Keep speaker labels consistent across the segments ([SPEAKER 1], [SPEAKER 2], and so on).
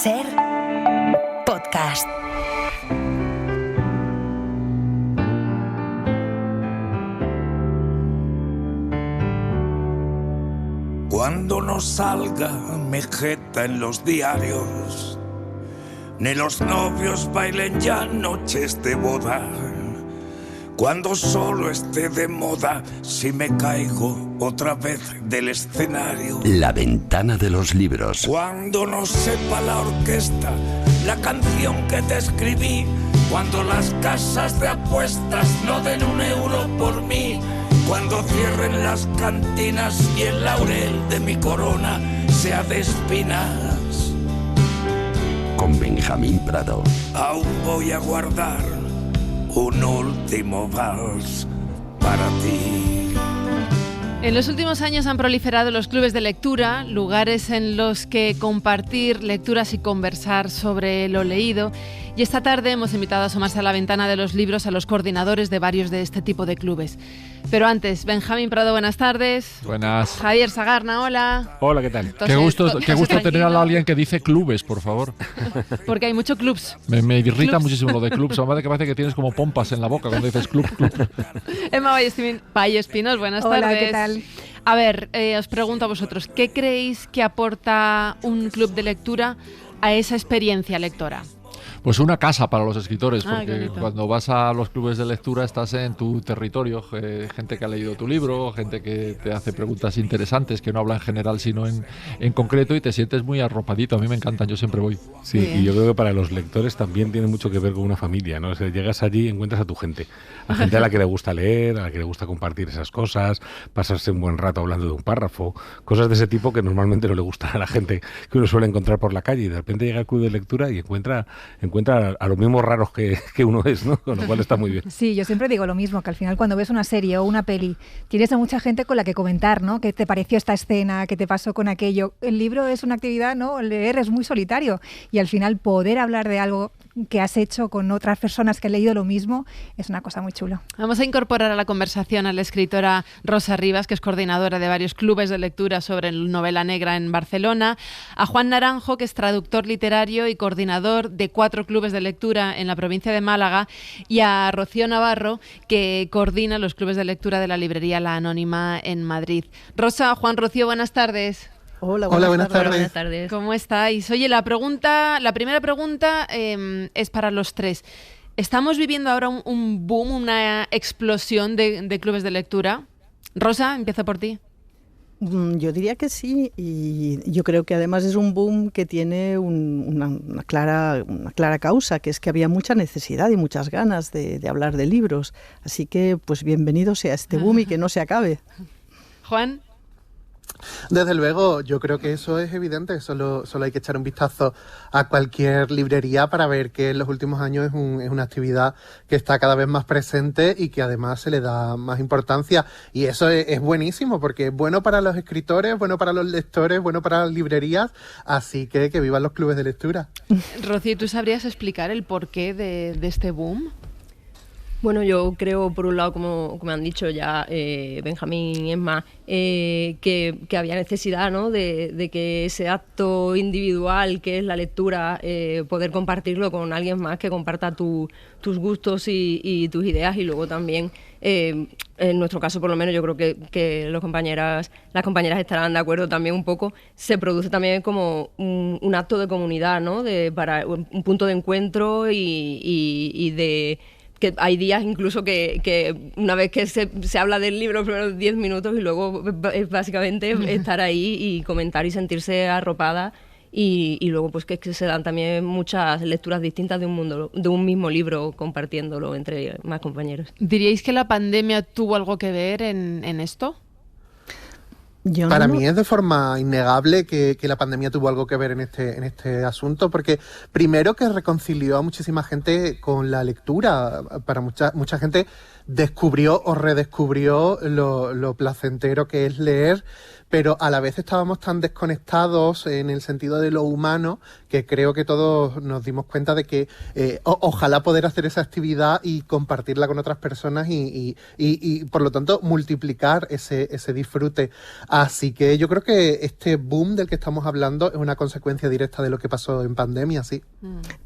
[SPEAKER 1] SER Podcast.
[SPEAKER 2] Cuando no salga mi jeta en los diarios, ni los novios bailen ya noches de boda, cuando solo esté de moda si me caigo otra vez del escenario,
[SPEAKER 3] La ventana de los libros.
[SPEAKER 2] cuando no sepa la orquesta la canción que te escribí, cuando las casas de apuestas no den €1 por mí, cuando cierren las cantinas y el laurel de mi corona sea de espinas,
[SPEAKER 3] Con Benjamín Prado.
[SPEAKER 2] aún voy a guardar un último vals para ti.
[SPEAKER 4] En los últimos años han proliferado los clubes de lectura, lugares en los que compartir lecturas y conversar sobre lo leído. Y esta tarde hemos invitado a asomarse a la ventana de los libros a los coordinadores de varios de este tipo de clubes. Pero antes, Benjamín Prado, buenas tardes.
[SPEAKER 5] Buenas.
[SPEAKER 4] Javier Sagarna, hola.
[SPEAKER 5] Hola, ¿qué tal?
[SPEAKER 4] Entonces,
[SPEAKER 5] Qué gusto
[SPEAKER 4] tranquilo.
[SPEAKER 5] tener a alguien que dice clubes, por favor.
[SPEAKER 4] Porque hay muchos clubs.
[SPEAKER 5] Me irrita
[SPEAKER 4] Clubs.
[SPEAKER 5] muchísimo lo de clubs. Además de que parece que tienes como pompas en la boca cuando dices club.
[SPEAKER 4] Emma Vallespinos, buenas
[SPEAKER 6] Hola,
[SPEAKER 4] tardes.
[SPEAKER 6] ¿qué tal?
[SPEAKER 4] A ver, os pregunto a vosotros, ¿qué creéis que aporta un club de lectura a esa experiencia lectora?
[SPEAKER 5] Pues una casa para los escritores,
[SPEAKER 4] Qué
[SPEAKER 5] porque
[SPEAKER 4] bonito.
[SPEAKER 5] cuando vas a los clubes de lectura estás en tu territorio, gente que ha leído tu libro, gente que te hace preguntas interesantes, que no habla en general sino en concreto, y te sientes muy arropadito. A mí me encantan, yo siempre voy.
[SPEAKER 7] Sí, y yo creo que para los lectores también tiene mucho que ver con una familia, ¿no? O sea, llegas allí y encuentras a tu gente, a gente a la que le gusta leer, a la que le gusta compartir esas cosas, pasarse un buen rato hablando de un párrafo, cosas de ese tipo que normalmente no le gustan a la gente que uno suele encontrar por la calle, y de repente llega al club de lectura y encuentra a los mismos raros que uno es, ¿no? Con lo cual está muy bien.
[SPEAKER 6] Sí, yo siempre digo lo mismo, que al final cuando ves una serie o una peli, tienes a mucha gente con la que comentar, ¿no? ¿Qué te pareció esta escena? ¿Qué te pasó con aquello? El libro es una actividad, ¿no? Leer es muy solitario, y al final poder hablar de algo que has hecho con otras personas que han leído lo mismo es una cosa muy chula.
[SPEAKER 4] Vamos a incorporar a la conversación a la escritora Rosa Rivas, que es coordinadora de varios clubes de lectura sobre novela negra en Barcelona, a Juan Naranjo, que es traductor literario y coordinador de 4 clubes de lectura en la provincia de Málaga, y a Rocío Navarro, que coordina los clubes de lectura de la librería La Anónima en Madrid. Rosa, Juan, Rocío, buenas tardes.
[SPEAKER 8] Hola, buenas tardes.
[SPEAKER 4] ¿Cómo estáis? Oye, la primera pregunta es para los tres. ¿Estamos viviendo ahora un boom, una explosión de clubes de lectura? Rosa, empiezo por ti.
[SPEAKER 8] Yo diría que sí, y yo creo que además es un boom que tiene una clara causa, que es que había mucha necesidad y muchas ganas de hablar de libros. Así que, pues bienvenido sea este boom y que no se acabe.
[SPEAKER 4] Juan.
[SPEAKER 9] Desde luego, yo creo que eso es evidente. Solo hay que echar un vistazo a cualquier librería para ver que en los últimos años es una actividad que está cada vez más presente y que además se le da más importancia. Y eso es buenísimo, porque es bueno para los escritores, bueno para los lectores, bueno para las librerías. Así que vivan los clubes de lectura.
[SPEAKER 4] Rocío, ¿tú sabrías explicar el porqué de este boom?
[SPEAKER 10] Bueno, yo creo, por un lado, como han dicho ya Benjamín y Emma, que había necesidad, ¿no?, de que ese acto individual que es la lectura, poder compartirlo con alguien más que comparta tus gustos y tus ideas. Y luego también, en nuestro caso por lo menos, yo creo que las compañeras estarán de acuerdo también un poco, se produce también como un acto de comunidad, ¿no?, para un punto de encuentro y de... que hay días incluso que una vez que se habla del libro, los primeros 10 minutos, y luego es básicamente estar ahí y comentar y sentirse arropada, y luego pues que se dan también muchas lecturas distintas de un mismo libro, compartiéndolo entre más compañeros.
[SPEAKER 4] ¿Diríais que la pandemia tuvo algo que ver en esto?
[SPEAKER 9] Para mí es de forma innegable que la pandemia tuvo algo que ver en este asunto, porque primero que reconcilió a muchísima gente con la lectura. Para mucha gente descubrió o redescubrió lo placentero que es leer, pero a la vez estábamos tan desconectados en el sentido de lo humano que creo que todos nos dimos cuenta de que ojalá poder hacer esa actividad y compartirla con otras personas y por lo tanto multiplicar ese disfrute. Así que yo creo que este boom del que estamos hablando es una consecuencia directa de lo que pasó en pandemia, sí.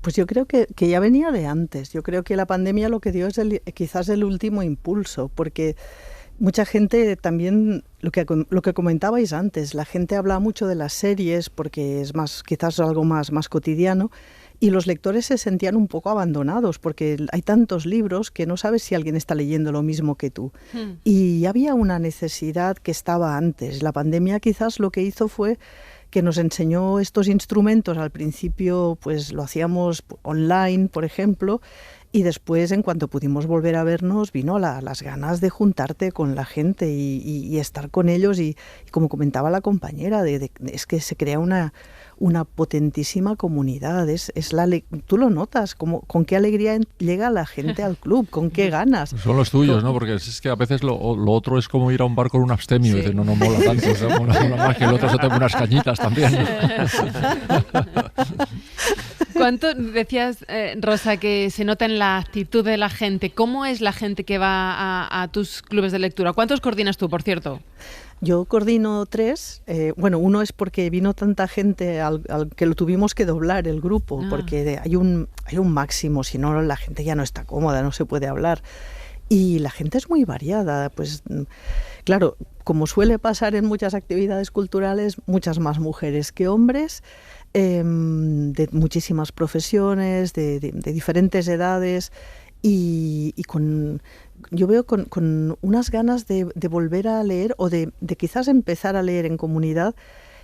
[SPEAKER 8] Pues yo creo que ya venía de antes. Yo creo que la pandemia lo que dio es quizás el último impulso, porque mucha gente también, lo que comentabais antes, la gente habla mucho de las series porque es más, quizás algo más cotidiano, y los lectores se sentían un poco abandonados porque hay tantos libros que no sabes si alguien está leyendo lo mismo que tú. Y había una necesidad que estaba antes. La pandemia quizás lo que hizo fue que nos enseñó estos instrumentos. Al principio pues lo hacíamos online, por ejemplo, y después, en cuanto pudimos volver a vernos, vino las ganas de juntarte con la gente y estar con ellos. Y como comentaba la compañera, es que se crea una potentísima comunidad. Tú lo notas, con qué alegría llega la gente al club, con qué ganas.
[SPEAKER 5] Son los tuyos, ¿no? Porque es que a veces lo otro es como ir a un bar con un abstemio. Sí. Y dices, no mola tanto, o sea, mola más que el otro se toma unas cañitas también.
[SPEAKER 4] ¿Cuánto decías, Rosa, que se nota en la actitud de la gente? ¿Cómo es la gente que va a tus clubes de lectura? ¿Cuántos coordinas tú, por cierto?
[SPEAKER 8] Yo coordino 3. Uno es porque vino tanta gente al que lo tuvimos que doblar el grupo, porque hay un máximo, si no la gente ya no está cómoda, no se puede hablar. Y la gente es muy variada, pues claro, como suele pasar en muchas actividades culturales, muchas más mujeres que hombres, de muchísimas profesiones, de diferentes edades, y yo veo con unas ganas de volver a leer o de quizás empezar a leer en comunidad,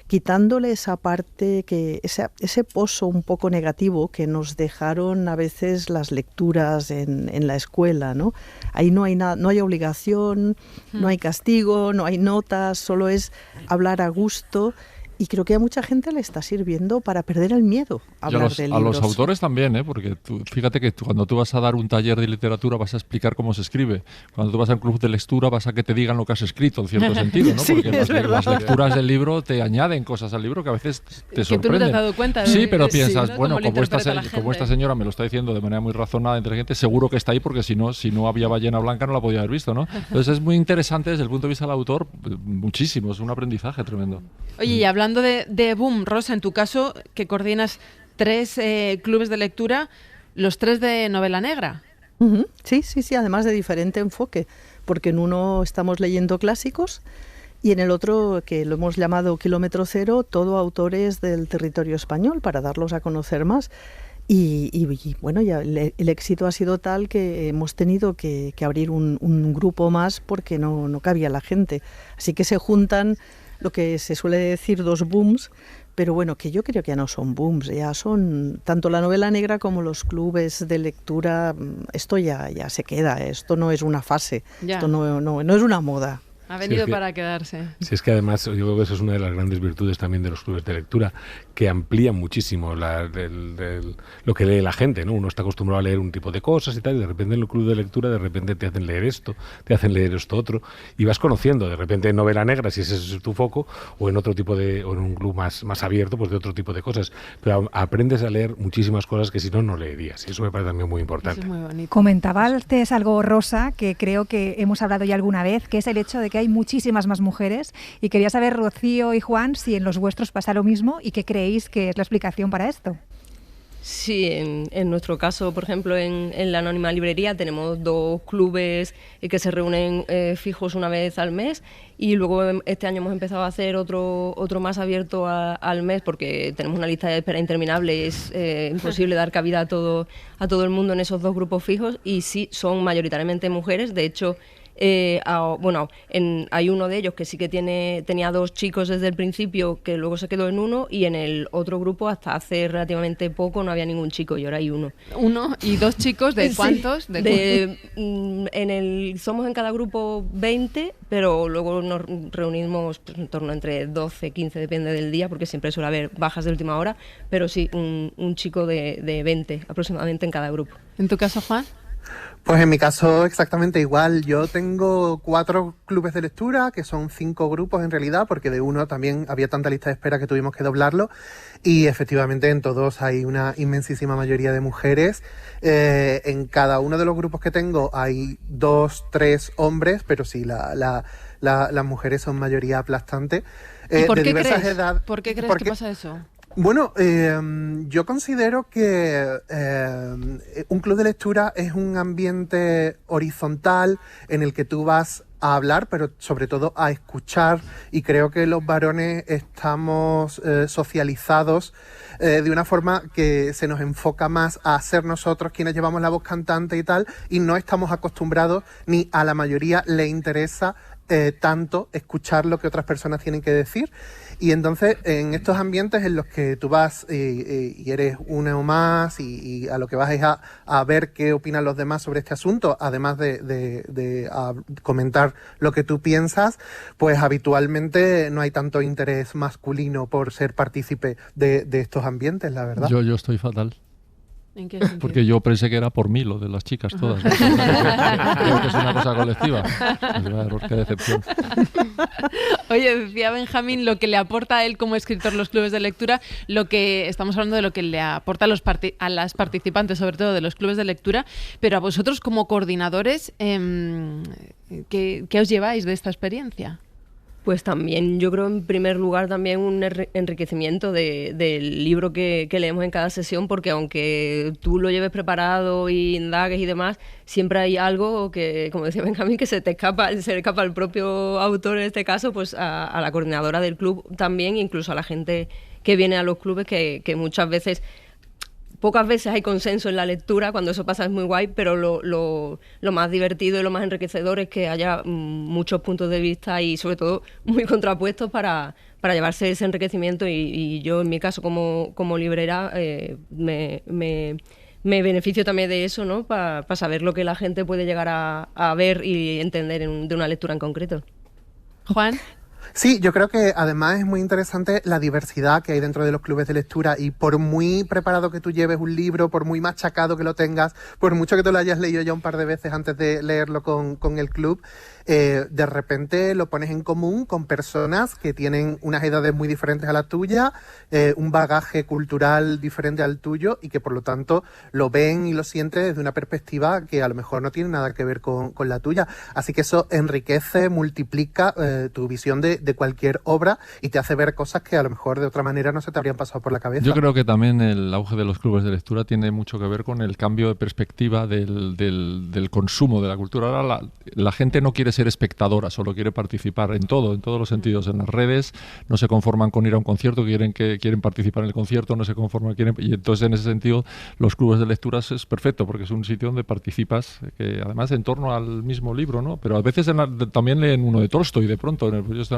[SPEAKER 8] quitándole esa parte, ese pozo un poco negativo que nos dejaron a veces las lecturas en la escuela, ¿no? Ahí no hay nada, no hay obligación, no hay castigo, no hay notas, solo es hablar a gusto. Y creo que a mucha gente le está sirviendo para perder el miedo a hablar de libros.
[SPEAKER 5] A los autores también, porque fíjate que cuando tú vas a dar un taller de literatura vas a explicar cómo se escribe. Cuando tú vas a un club de lectura vas a que te digan lo que has escrito, en cierto sentido, ¿no? Porque las lecturas del libro te añaden cosas al libro que a veces te sorprenden.
[SPEAKER 4] Que tú no te has dado cuenta.
[SPEAKER 5] Sí, pero piensas,
[SPEAKER 4] ¿no?
[SPEAKER 5] bueno, como esta señora me lo está diciendo de manera muy razonada, inteligente, seguro que está ahí porque si no había ballena blanca no la podía haber visto, ¿no? Entonces es muy interesante desde el punto de vista del autor, muchísimo, es un aprendizaje tremendo.
[SPEAKER 4] Oye, y hablando de boom, Rosa, en tu caso, que coordinas 3 clubes de lectura, los 3 de novela negra.
[SPEAKER 8] Uh-huh. Sí, además de diferente enfoque, porque en uno estamos leyendo clásicos y en el otro, que lo hemos llamado Kilómetro Cero, todo autores del territorio español, para darlos a conocer más. Y bueno, ya el éxito ha sido tal que hemos tenido que abrir un grupo más porque no cabía la gente. Así que se juntan lo que se suele decir 2 booms, pero bueno, que yo creo que ya no son booms, ya son tanto la novela negra como los clubes de lectura. Esto ya se queda, esto no es una fase, esto no es una moda.
[SPEAKER 4] Ha venido para quedarse.
[SPEAKER 7] Sí, es que además yo creo que eso es una de las grandes virtudes también de los clubes de lectura, que amplían muchísimo lo que lee la gente, ¿no? Uno está acostumbrado a leer un tipo de cosas y tal, y de repente en el club de lectura de repente te hacen leer esto, te hacen leer esto otro, y vas conociendo de repente en novela negra, si ese es tu foco, o en otro tipo o en un club más abierto, pues de otro tipo de cosas. Pero aprendes a leer muchísimas cosas que si no leerías, y eso me parece también muy importante.
[SPEAKER 4] Eso es muy bonito.
[SPEAKER 6] Comentaba antes algo, Rosa, que creo que hemos hablado ya alguna vez, que es el hecho de que hay muchísimas más mujeres, y quería saber, Rocío y Juan, si en los vuestros pasa lo mismo y qué creéis que es la explicación para esto.
[SPEAKER 10] Sí, en nuestro caso, por ejemplo, en la Anónima Librería tenemos 2 clubes que se reúnen fijos una vez al mes, y luego este año hemos empezado a hacer otro más abierto al mes porque tenemos una lista de espera interminable y es imposible dar cabida a todo el mundo en esos 2 grupos fijos, y sí, son mayoritariamente mujeres. De hecho, hay uno de ellos que sí que tenía 2 chicos desde el principio, que luego se quedó en uno, y en el otro grupo hasta hace relativamente poco no había ningún chico y ahora hay uno.
[SPEAKER 4] ¿Uno y 2 chicos? ¿De cuántos?
[SPEAKER 10] Somos en cada grupo 20, pero luego nos reunimos en torno entre 12, 15, depende del día, porque siempre suele haber bajas de última hora, pero sí, un chico de 20 aproximadamente en cada grupo.
[SPEAKER 4] ¿En tu caso, Juan?
[SPEAKER 9] Pues en mi caso exactamente igual. Yo tengo 4 clubes de lectura, que son 5 grupos en realidad, porque de uno también había tanta lista de espera que tuvimos que doblarlo. Y efectivamente en todos hay una inmensísima mayoría de mujeres. En cada uno de los grupos que tengo hay 2, 3 hombres, pero sí, las mujeres son mayoría aplastante.
[SPEAKER 4] ¿Y por
[SPEAKER 9] de
[SPEAKER 4] qué
[SPEAKER 9] diversas
[SPEAKER 4] crees?
[SPEAKER 9] edades.
[SPEAKER 4] ¿Por qué crees que pasa eso?
[SPEAKER 9] Bueno, yo considero que un club de lectura es un ambiente horizontal en el que tú vas a hablar, pero sobre todo a escuchar, y creo que los varones estamos socializados de una forma que se nos enfoca más a ser nosotros quienes llevamos la voz cantante y tal, y no estamos acostumbrados, ni a la mayoría le interesa tanto escuchar lo que otras personas tienen que decir. Y entonces en estos ambientes en los que tú vas y eres uno más y a lo que vas es a ver qué opinan los demás sobre este asunto, además de a comentar lo que tú piensas, pues habitualmente no hay tanto interés masculino por ser partícipe de estos ambientes, la verdad.
[SPEAKER 5] Yo estoy fatal.
[SPEAKER 4] ¿En qué sentido?
[SPEAKER 5] Porque yo pensé que era por mí lo de las chicas todas. ¿No? Creo que es una cosa colectiva. Qué decepción.
[SPEAKER 4] Oye, decía Benjamín lo que le aporta a él como escritor los clubes de lectura, lo que estamos hablando de lo que le aporta a las participantes, sobre todo de los clubes de lectura, pero a vosotros como coordinadores, ¿qué os lleváis de esta experiencia?
[SPEAKER 10] Pues también, yo creo en primer lugar también un enriquecimiento del libro que leemos en cada sesión, porque aunque tú lo lleves preparado y indagues y demás, siempre hay algo que, como decía Benjamín, que se le escapa al propio autor en este caso, pues a la coordinadora del club también, incluso a la gente que viene a los clubes, que muchas veces... Pocas veces hay consenso en la lectura, cuando eso pasa es muy guay, pero lo más divertido y lo más enriquecedor es que haya muchos puntos de vista y sobre todo muy contrapuestos para llevarse ese enriquecimiento y yo en mi caso como librera me beneficio también de eso, ¿no? Para saber lo que la gente puede llegar a ver y entender de una lectura en concreto.
[SPEAKER 4] Juan.
[SPEAKER 9] Sí, yo creo que además es muy interesante la diversidad que hay dentro de los clubes de lectura y por muy preparado que tú lleves un libro, por muy machacado que lo tengas, por mucho que te lo hayas leído ya un par de veces antes de leerlo con el club, de repente lo pones en común con personas que tienen unas edades muy diferentes a la tuya, un bagaje cultural diferente al tuyo y que por lo tanto lo ven y lo sienten desde una perspectiva que a lo mejor no tiene nada que ver con la tuya. Así que eso enriquece, multiplica tu visión de cualquier obra y te hace ver cosas que a lo mejor de otra manera no se te habrían pasado por la cabeza.
[SPEAKER 5] Yo creo que también el auge de los clubes de lectura tiene mucho que ver con el cambio de perspectiva del consumo de la cultura. Ahora la gente no quiere ser espectadora, solo quiere participar en todos los sentidos. En las redes no se conforman con ir a un concierto, quieren participar en el concierto, no se conforman, y entonces en ese sentido los clubes de lecturas es perfecto porque es un sitio donde participas, que además en torno al mismo libro, ¿no? Pero a veces también leen uno de Tolstoy de pronto,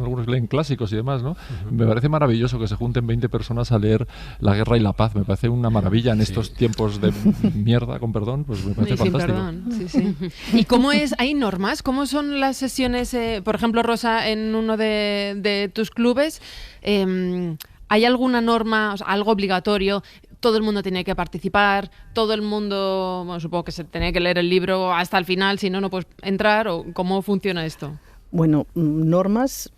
[SPEAKER 5] algunos leen clásicos y demás, ¿no? Uh-huh. Me parece maravilloso que se junten 20 personas a leer La guerra y la paz, me parece una maravilla en estos tiempos de mierda, con perdón, pues me parece fantástico.
[SPEAKER 4] Perdón. Sí. ¿Y cómo es? ¿Hay normas? ¿Cómo son las sesiones? Por ejemplo, Rosa, en uno de tus clubes, ¿hay alguna norma, o sea, algo obligatorio? Todo el mundo tiene que participar, todo el mundo, bueno, supongo que se tiene que leer el libro hasta el final, si no, no puedes entrar, ¿o cómo funciona esto?
[SPEAKER 8] Bueno, normas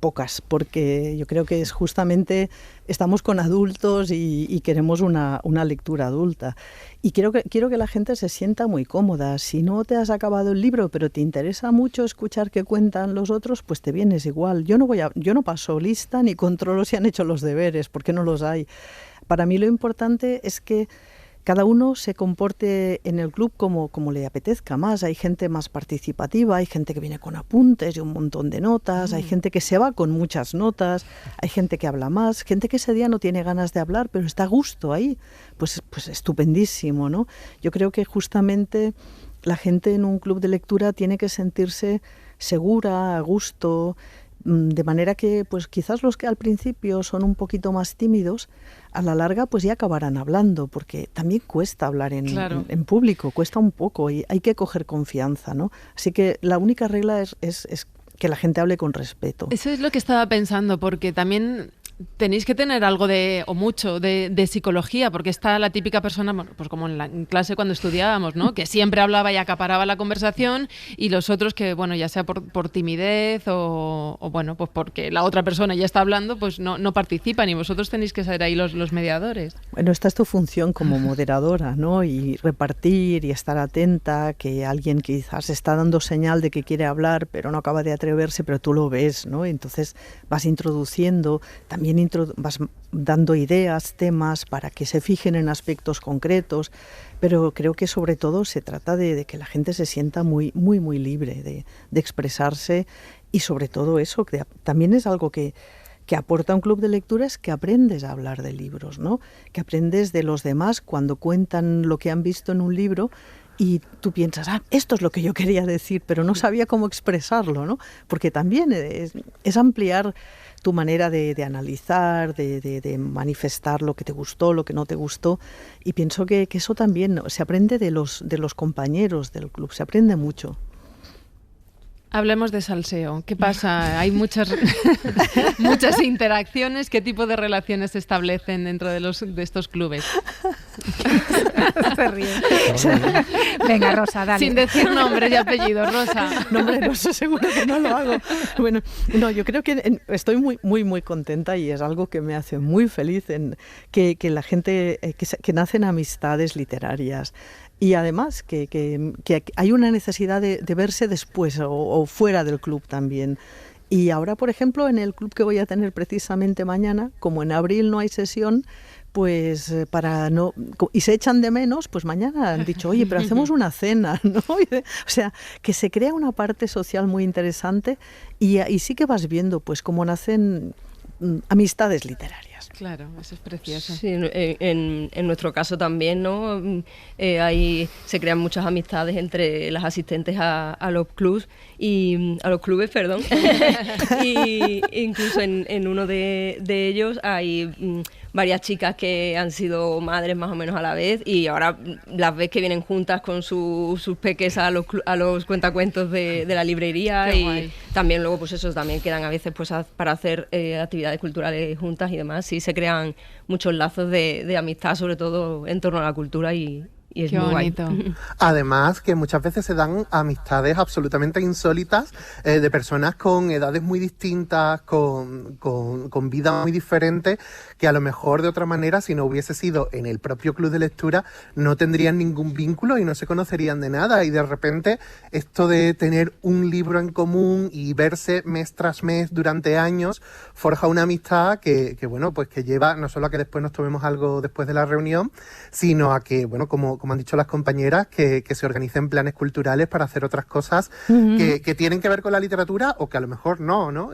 [SPEAKER 8] pocas, porque yo creo que es justamente, estamos con adultos y queremos una lectura adulta. Y quiero que la gente se sienta muy cómoda. Si no te has acabado el libro, pero te interesa mucho escuchar qué cuentan los otros, pues te vienes igual. Yo no paso lista ni controlo si han hecho los deberes, porque no los hay. Para mí lo importante es que cada uno se comporte en el club como le apetezca más. Hay gente más participativa, hay gente que viene con apuntes y un montón de notas, hay gente que se va con muchas notas, hay gente que habla más, gente que ese día no tiene ganas de hablar, pero está a gusto ahí. Pues estupendísimo, ¿no? Yo creo que justamente la gente en un club de lectura tiene que sentirse segura, a gusto, de manera que pues quizás los que al principio son un poquito más tímidos, a la larga pues ya acabarán hablando, porque también cuesta hablar en público, cuesta un poco y hay que coger confianza, ¿no? Así que la única regla es que la gente hable con respeto.
[SPEAKER 4] Eso es lo que estaba pensando, porque también tenéis que tener algo o mucho de psicología, porque está la típica persona, bueno, pues como en clase cuando estudiábamos, ¿no? Que siempre hablaba y acaparaba la conversación, y los otros que, bueno, ya sea por timidez o bueno, pues porque la otra persona ya está hablando, pues no participan, y vosotros tenéis que ser ahí los mediadores.
[SPEAKER 8] Bueno, esta es tu función como moderadora, ¿no? Y repartir y estar atenta, que alguien quizás está dando señal de que quiere hablar, pero no acaba de atreverse, pero tú lo ves, ¿no? Entonces vas introduciendo, también vas dando ideas, temas para que se fijen en aspectos concretos, pero creo que sobre todo se trata de que la gente se sienta muy libre de expresarse, y sobre todo eso, que también es algo que aporta un club de lectura, es que aprendes a hablar de libros, ¿no? Que aprendes de los demás cuando cuentan lo que han visto en un libro, y tú piensas, esto es lo que yo quería decir, pero no sabía cómo expresarlo, ¿no? Porque también es ampliar tu manera de analizar, de manifestar lo que te gustó, lo que no te gustó, y pienso que eso también se aprende de los compañeros del club, se aprende mucho.
[SPEAKER 4] Hablemos de salseo. ¿Qué pasa? Hay muchas interacciones. ¿Qué tipo de relaciones se establecen dentro de estos clubes?
[SPEAKER 6] Se ríe. Venga, Rosa, dale.
[SPEAKER 4] Sin decir nombres y apellidos, Rosa.
[SPEAKER 8] Nombre, no sé, seguro que no lo hago. Bueno, no, yo creo que estoy muy contenta, y es algo que me hace muy feliz en que la gente, que nacen amistades literarias. Y además que hay una necesidad de verse después o fuera del club también. Y ahora, por ejemplo, en el club que voy a tener precisamente mañana, como en abril no hay sesión, pues y se echan de menos, pues mañana han dicho, oye, pero hacemos una cena, ¿no? O sea, que se crea una parte social muy interesante, y sí que vas viendo pues cómo nacen amistades literarias.
[SPEAKER 4] Claro, eso es precioso.
[SPEAKER 10] Sí, en nuestro caso también, ¿no? Se crean muchas amistades entre las asistentes a los clubes perdón. Y incluso en uno de ellos hay varias chicas que han sido madres más o menos a la vez, y ahora las ves que vienen juntas con sus peques a los cuentacuentos de la librería.
[SPEAKER 4] Qué
[SPEAKER 10] y
[SPEAKER 4] guay.
[SPEAKER 10] También luego pues esos también quedan a veces pues para hacer actividades culturales juntas y demás. Sí, se crean muchos lazos de amistad, sobre todo en torno a la cultura, y es
[SPEAKER 4] Qué
[SPEAKER 10] muy
[SPEAKER 4] bonito.
[SPEAKER 10] guay.
[SPEAKER 9] Además, que muchas veces se dan amistades absolutamente insólitas de personas con edades muy distintas, con vidas muy diferentes, que a lo mejor de otra manera, si no hubiese sido en el propio club de lectura, no tendrían ningún vínculo y no se conocerían de nada. Y de repente, esto de tener un libro en común y verse mes tras mes durante años, forja una amistad que bueno, pues que lleva no solo a que después nos tomemos algo después de la reunión, sino a que, bueno, como han dicho las compañeras, que se organicen planes culturales para hacer otras cosas que tienen que ver con la literatura o que a lo mejor no.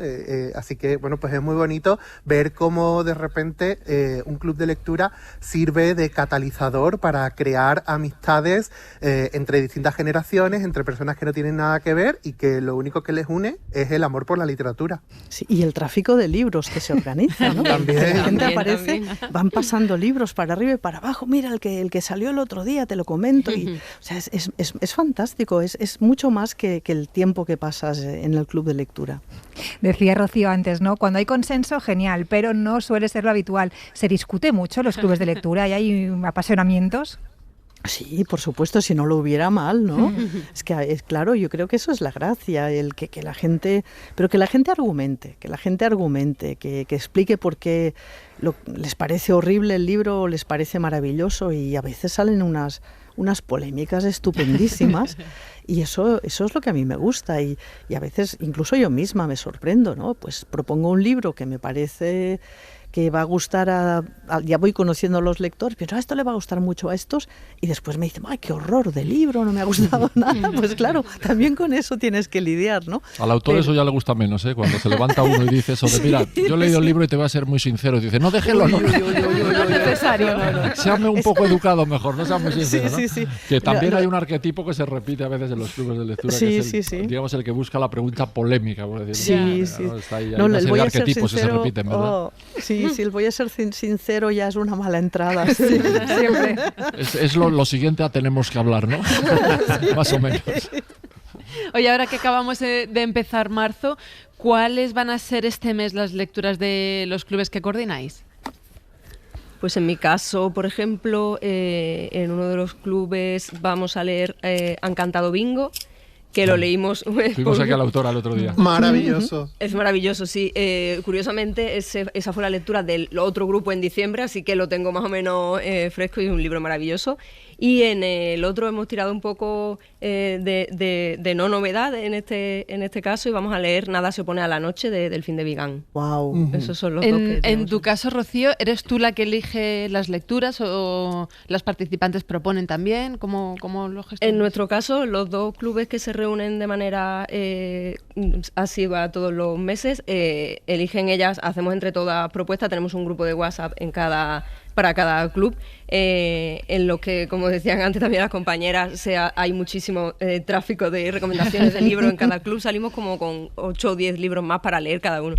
[SPEAKER 9] Así que, bueno, pues es muy bonito ver cómo de repente un club de lectura sirve de catalizador para crear amistades entre distintas generaciones, entre personas que no tienen nada que ver y que lo único que les une es el amor por la literatura.
[SPEAKER 8] Sí, y el tráfico de libros que se organiza, ¿no?
[SPEAKER 9] También.
[SPEAKER 8] La gente aparece, van pasando libros para arriba y para abajo. Mira, el que salió el otro día, te lo comento. Y, o sea, es fantástico, es mucho más que el tiempo que pasas en el club de lectura.
[SPEAKER 6] Decía Rocío antes, ¿no? Cuando hay consenso, genial, pero no suele ser lo habitual. Se discute mucho en los clubes de lectura y hay apasionamientos.
[SPEAKER 8] Sí, por supuesto, si no lo hubiera mal, ¿no? Es que es claro, yo creo que eso es la gracia, el que la gente, pero que la gente argumente, que explique por qué les parece horrible el libro o les parece maravilloso, y a veces salen unas polémicas estupendísimas. Y eso es lo que a mí me gusta, y a veces incluso yo misma me sorprendo, ¿no? Pues propongo un libro que me parece que va a gustar ya voy conociendo a los lectores, pienso, esto le va a gustar mucho a estos, y después me dicen, ¡ay, qué horror de libro! No me ha gustado nada. Pues claro, también con eso tienes que lidiar, ¿no?
[SPEAKER 5] Al autor eso ya le gusta menos, ¿eh? Cuando se levanta uno y dice eso de, mira, yo he leído el libro y te voy a ser muy sincero, y dice, no, déjelo, no.
[SPEAKER 4] No es necesario.
[SPEAKER 5] Seame un poco educado mejor, no sea muy sincero, ¿no?
[SPEAKER 8] Sí.
[SPEAKER 5] Que también hay un arquetipo que se repite a veces en los clubes de lectura, que es digamos, el que busca la pregunta polémica, por decirlo.
[SPEAKER 8] Sí.
[SPEAKER 5] ¿no? Está ahí, hay una serie de arquetipos que se repiten, ¿verdad?
[SPEAKER 8] Sí, el voy a ser sincero ya es una mala entrada. Siempre.
[SPEAKER 5] Es lo siguiente a tenemos que hablar, ¿no? Más o menos.
[SPEAKER 4] Oye, ahora que acabamos de empezar marzo, ¿Cuáles van a ser este mes las lecturas de los clubes que coordináis?
[SPEAKER 10] Pues en mi caso, por ejemplo, en uno de los clubes vamos a leer Han cantado bingo, que lo leímos...
[SPEAKER 5] Fuimos aquí a la autora el otro día.
[SPEAKER 9] Maravilloso.
[SPEAKER 10] Es maravilloso, sí. Curiosamente, esa fue la lectura del otro grupo en diciembre, así que lo tengo más o menos fresco y es un libro maravilloso. Y en el otro hemos tirado un poco de no novedad en este caso y vamos a leer Nada se opone a la noche de Delfín de Vigan.
[SPEAKER 8] Wow.
[SPEAKER 10] Esos son los dos que
[SPEAKER 4] En tu caso, Rocío, ¿eres tú la que elige las lecturas o las participantes proponen también? ¿Cómo lo gestionas?
[SPEAKER 10] En nuestro caso, los dos clubes que se reúnen de manera asidua todos los meses, eligen ellas, hacemos entre todas propuestas, tenemos un grupo de WhatsApp para cada club, en lo que, como decían antes también las compañeras, hay muchísimo tráfico de recomendaciones de libros en cada club, salimos como con 8 o 10 libros más para leer cada uno.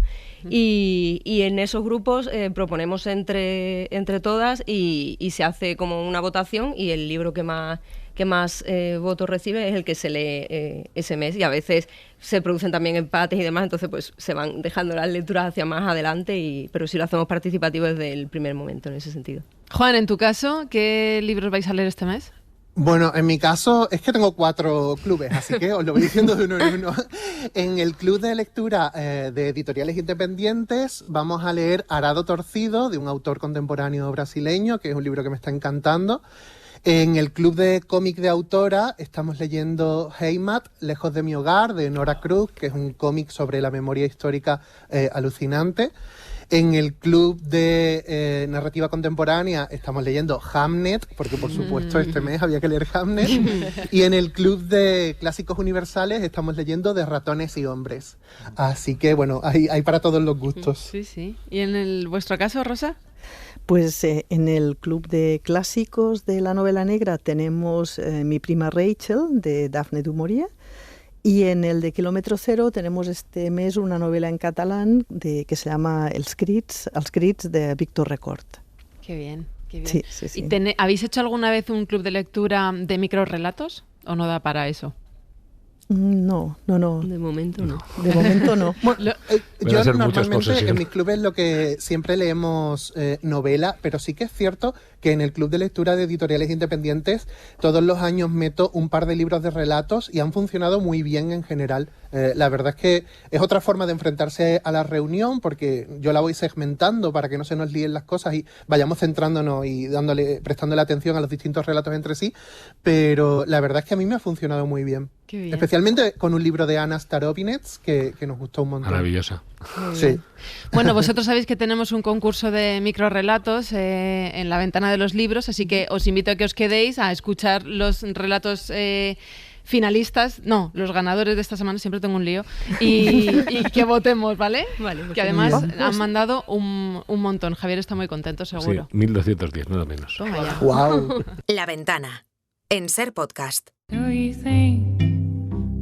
[SPEAKER 10] Y en esos grupos proponemos entre todas y se hace como una votación y el libro que más votos recibe es el que se lee ese mes, y a veces se producen también empates y demás, entonces pues se van dejando las lecturas hacia más adelante, pero sí lo hacemos participativo desde el primer momento en ese sentido.
[SPEAKER 4] Juan, en tu caso, ¿qué libros vais a leer este mes?
[SPEAKER 9] Bueno, en mi caso es que tengo 4 clubes, así que os lo voy diciendo de uno en uno. En el club de lectura de editoriales independientes vamos a leer Arado Torcido, de un autor contemporáneo brasileño, que es un libro que me está encantando. En el club de cómic de autora estamos leyendo Heimat, Lejos de mi hogar, de Nora Cruz, que es un cómic sobre la memoria histórica alucinante. En el club de narrativa contemporánea estamos leyendo Hamnet, porque por supuesto este mes había que leer Hamnet. Y en el club de clásicos universales estamos leyendo De ratones y hombres. Así que bueno, hay para todos los gustos.
[SPEAKER 4] Sí, sí. ¿Y en vuestro caso, Rosa?
[SPEAKER 8] Pues en el club de clásicos de la novela negra tenemos Mi prima Rachel, de Daphne du Maurier, y en el de Kilómetro Cero tenemos este mes una novela en catalán que se llama Els crits de Víctor Record.
[SPEAKER 4] Qué bien, qué bien.
[SPEAKER 8] Sí, sí, sí.
[SPEAKER 4] ¿Y habéis hecho alguna vez un club de lectura de microrrelatos o no da para eso?
[SPEAKER 8] No.
[SPEAKER 10] De momento no.
[SPEAKER 8] De momento no.
[SPEAKER 9] Bueno, yo normalmente en mis clubes lo que siempre leemos novela, pero sí que es cierto que en el club de lectura de editoriales independientes todos los años meto un par de libros de relatos y han funcionado muy bien en general. La verdad es que es otra forma de enfrentarse a la reunión, porque yo la voy segmentando para que no se nos líen las cosas y vayamos centrándonos y prestándole atención a los distintos relatos entre sí, pero la verdad es que a mí me ha funcionado muy bien.
[SPEAKER 4] Qué bien.
[SPEAKER 9] Especialmente con un libro de Ana Starobinets que nos gustó un montón.
[SPEAKER 7] Maravillosa.
[SPEAKER 9] Sí.
[SPEAKER 4] Bueno, vosotros sabéis que tenemos un concurso de microrrelatos en la ventana de los libros, así que os invito a que os quedéis a escuchar los relatos finalistas, no, los ganadores de esta semana, siempre tengo un lío, y que votemos, ¿vale?
[SPEAKER 10] Vale,
[SPEAKER 4] que además han mandado un montón. Javier está muy contento, seguro.
[SPEAKER 7] Sí, 1210, nada menos.
[SPEAKER 4] Toma ya.
[SPEAKER 9] Wow.
[SPEAKER 1] La Ventana, en Ser Podcast.